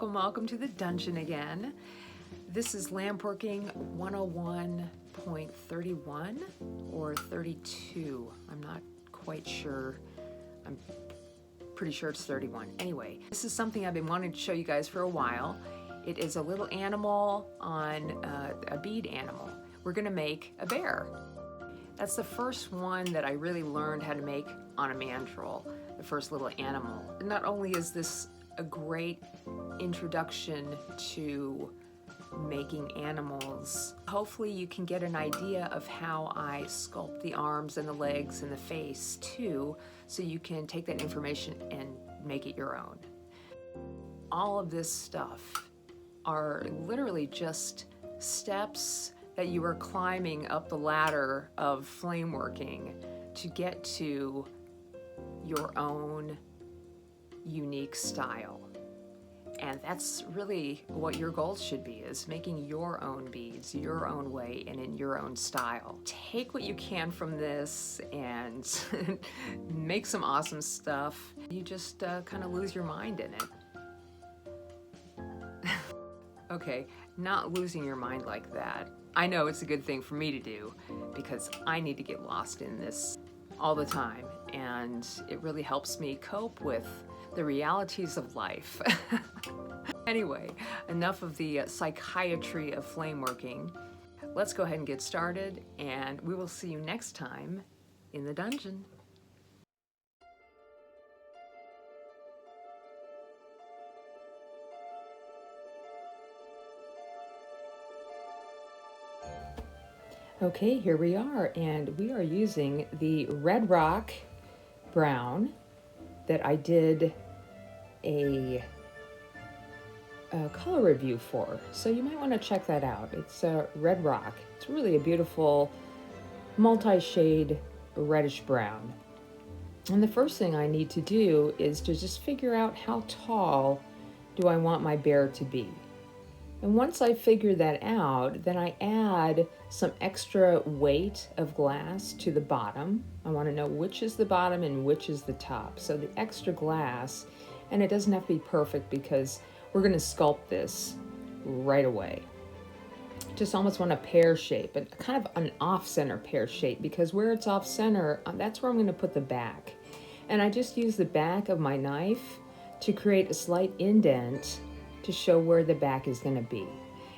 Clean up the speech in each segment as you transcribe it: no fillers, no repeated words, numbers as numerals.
welcome to the dungeon again. This is Lampworking 101.31 or 32. I'm not quite sure. I'm pretty sure it's 31. Anyway, this is something I've been wanting to show you guys for a while. It is a little animal on a bead animal. We're gonna make a bear. That's the first one that I really learned how to make on a mandrel, the first little animal. And not only is this a great introduction to making animals, hopefully you can get an idea of how I sculpt the arms and the legs and the face too, so you can take that information and make it your own. All of this stuff are literally just steps that you are climbing up the ladder of flameworking to get to your own unique style. And that's really what your goal should be, is making your own beads, your own way, and in your own style. Take what you can from this and make some awesome stuff. You just kind of lose your mind in it. Okay, not losing your mind like that. I know it's a good thing for me to do because I need to get lost in this all the time, and it really helps me cope with the realities of life. Anyway, enough of the psychiatry of flameworking. Let's go ahead and get started, and we will see you next time in the dungeon. Okay, here we are, and we are using the Red Rock brown that I did a color review for, so you might want to check that out. It's Red Rock. It's really a beautiful multi-shade reddish brown. And the first thing I need to do is to just figure out how tall do I want my bear to be. And once I figure that out, then I add some extra weight of glass to the bottom. I want to know which is the bottom and which is the top. So the extra glass, and it doesn't have to be perfect because we're going to sculpt this right away. Just almost want a pear shape, but kind of an off-center pear shape, because where it's off-center, that's where I'm going to put the back. And I just use the back of my knife to create a slight indent to show where the back is going to be.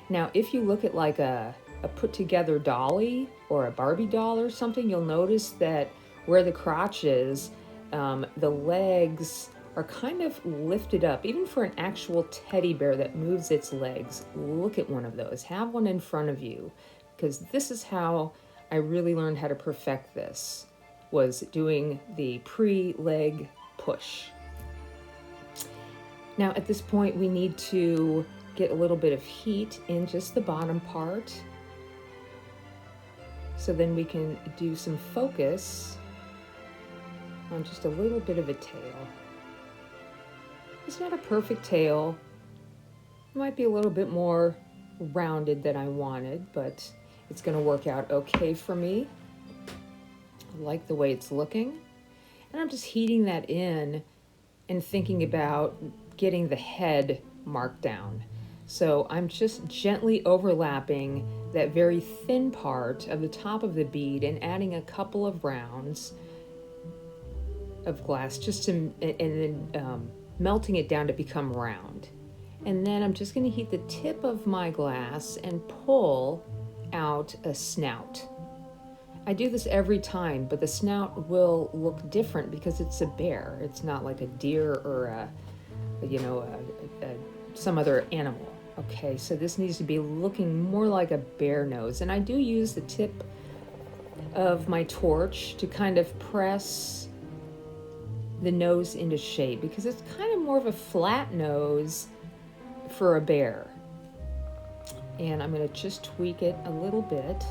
Now, if you look at like a put-together dolly or a Barbie doll or something, you'll notice that where the crotch is, the legs are kind of lifted up. Even for an actual teddy bear that moves its legs, look at one of those. Have one in front of you, because this is how I really learned how to perfect this, was doing the pre-leg push. Now at this point we need to get a little bit of heat in just the bottom part, so then we can do some focus on just a little bit of a tail. It's not a perfect tail. It might be a little bit more rounded than I wanted, but it's going to work out okay for me. I like the way it's looking. And I'm just heating that in and thinking about getting the head marked down. So I'm just gently overlapping that very thin part of the top of the bead and adding a couple of rounds of glass just to, and then melting it down to become round. And then I'm just going to heat the tip of my glass and pull out a snout. I do this every time, but the snout will look different because it's a bear. It's not like a deer or some other animal. Okay, so this needs to be looking more like a bear nose. And I do use the tip of my torch to kind of press the nose into shape, because it's kind of more of a flat nose for a bear. And I'm going to just tweak it a little bit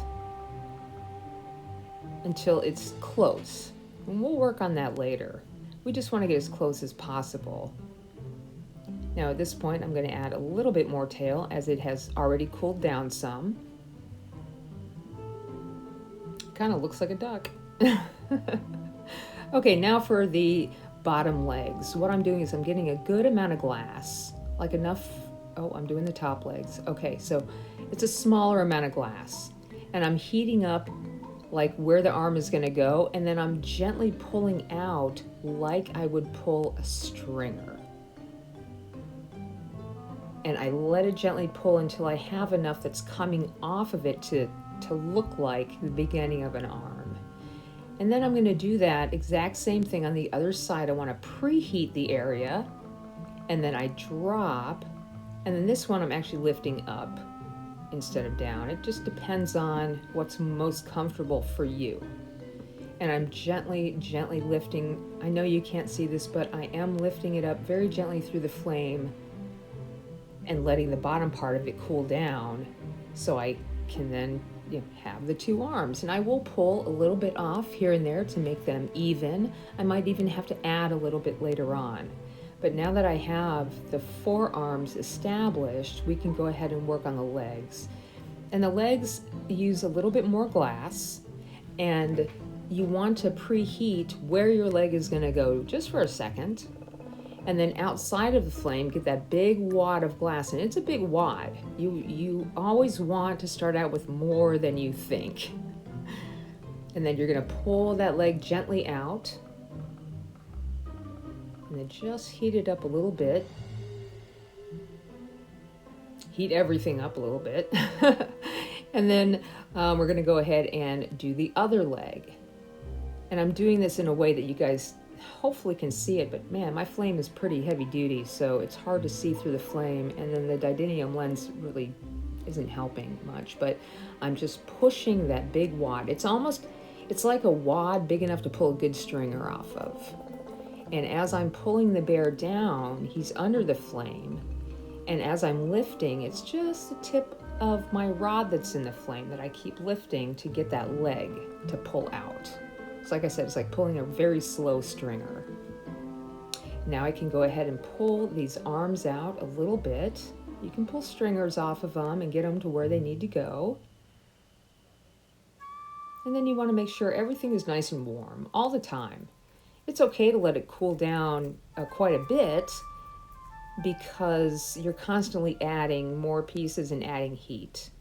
until it's close. And we'll work on that later. We just want to get as close as possible. Now at this point I'm going to add a little bit more tail, as it has already cooled down some. Kind of looks like a duck. Okay, now for the bottom legs. What I'm doing is I'm getting a good amount of glass like enough. Oh, I'm doing the top legs. Okay, so it's a smaller amount of glass. And I'm heating up like where the arm is going to go, and then I'm gently pulling out like I would pull a stringer. And I let it gently pull until I have enough that's coming off of it to look like the beginning of an arm. And then I'm going to do that exact same thing on the other side. I want to preheat the area, and then I drop, and then this one I'm actually lifting up instead of down. It just depends on what's most comfortable for you. And I'm gently lifting. I know you can't see this, but I am lifting it up very gently through the flame and letting the bottom part of it cool down so I can then have the two arms. And I will pull a little bit off here and there to make them even. I might even have to add a little bit later on. But now that I have the forearms established, we can go ahead and work on the legs. And the legs use a little bit more glass, and you want to preheat where your leg is going to go just for a second. And then outside of the flame, get that big wad of glass, and it's a big wad. You always want to start out with more than you think. And then you're going to pull that leg gently out. And then just heat it up a little bit. Heat everything up a little bit. And then we're going to go ahead and do the other leg. And I'm doing this in a way that you guys hopefully can see it, but man, my flame is pretty heavy duty, so it's hard to see through the flame, and then the Didinium lens really isn't helping much, but I'm just pushing that big wad. It's like a wad big enough to pull a good stringer off of. And as I'm pulling the bear down, he's under the flame, and as I'm lifting, it's just the tip of my rod that's in the flame that I keep lifting to get that leg to pull out. So like I said, it's like pulling a very slow stringer. Now I can go ahead and pull these arms out a little bit. You can pull stringers off of them and get them to where they need to go. And then you want to make sure everything is nice and warm all the time. It's okay to let it cool down quite a bit because you're constantly adding more pieces and adding heat.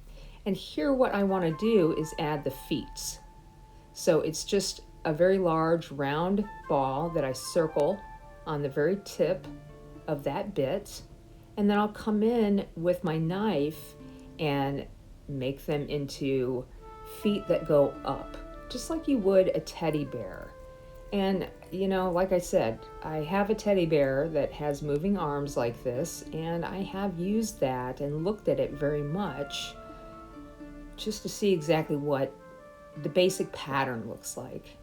And here what I want to do is add the feet. So it's just a very large round ball that I circle on the very tip of that bit, and then I'll come in with my knife and make them into feet that go up, just like you would a teddy bear. And like I said, I have a teddy bear that has moving arms like this, and I have used that and looked at it very much just to see exactly what the basic pattern looks like.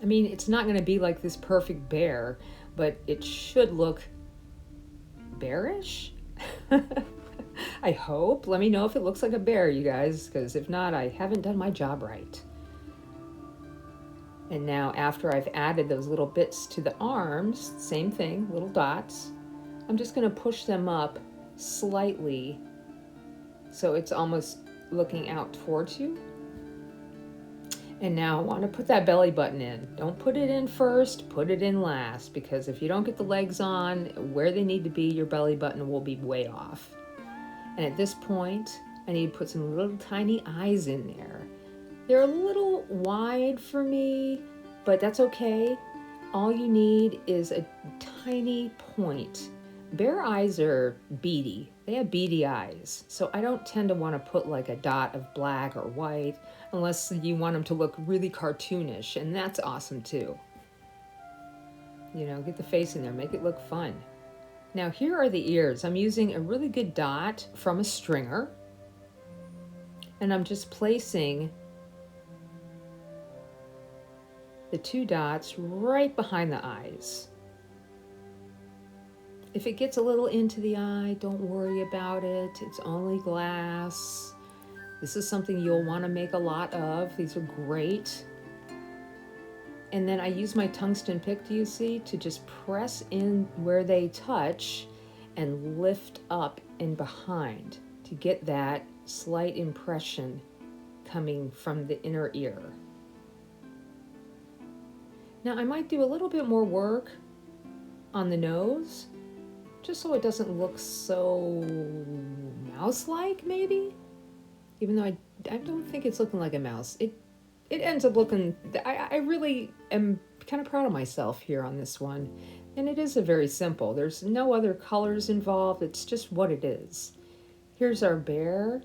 I mean, it's not going to be like this perfect bear, but it should look bearish. I hope. Let me know if it looks like a bear, you guys, because if not, I haven't done my job right. And now after I've added those little bits to the arms, same thing, little dots, I'm just going to push them up slightly so it's almost looking out towards you. And now I want to put that belly button in. Don't put it in first, put it in last, because if you don't get the legs on where they need to be, your belly button will be way off. And at this point, I need to put some little tiny eyes in there. They're a little wide for me, but that's okay. All you need is a tiny point. Bear eyes are beady. They have beady eyes. So I don't tend to want to put like a dot of black or white unless you want them to look really cartoonish, and that's awesome too. Get the face in there, make it look fun. Now here are the ears. I'm using a really good dot from a stringer, and I'm just placing the two dots right behind the eyes. If it gets a little into the eye, don't worry about it. It's only glass. This is something you'll want to make a lot of. These are great. And then I use my tungsten pick, do you see, to just press in where they touch and lift up and behind to get that slight impression coming from the inner ear. Now I might do a little bit more work on the nose, just so it doesn't look so mouse-like, maybe? Even though I don't think it's looking like a mouse. It ends up looking, I really am kind of proud of myself here on this one. And it is a very simple. There's no other colors involved. It's just what it is. Here's our bear,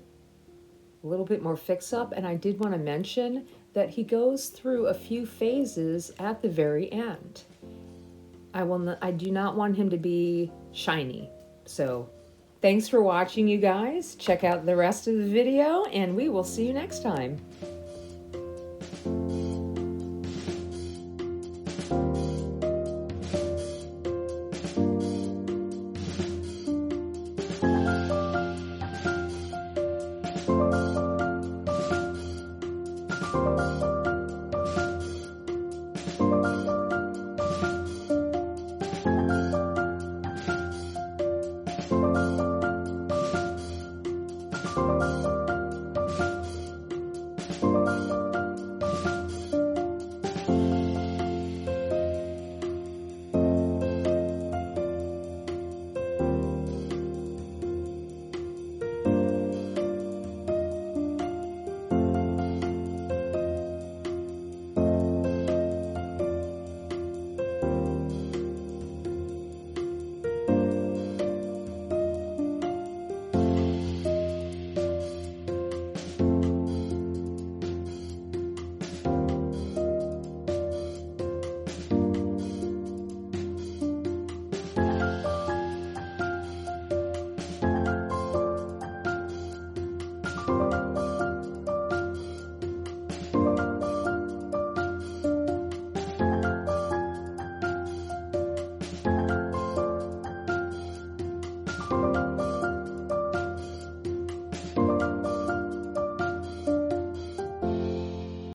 a little bit more fix up. And I did want to mention that he goes through a few phases at the very end. I do not want him to be shiny. So thanks for watching, you guys. Check out the rest of the video and we will see you next time.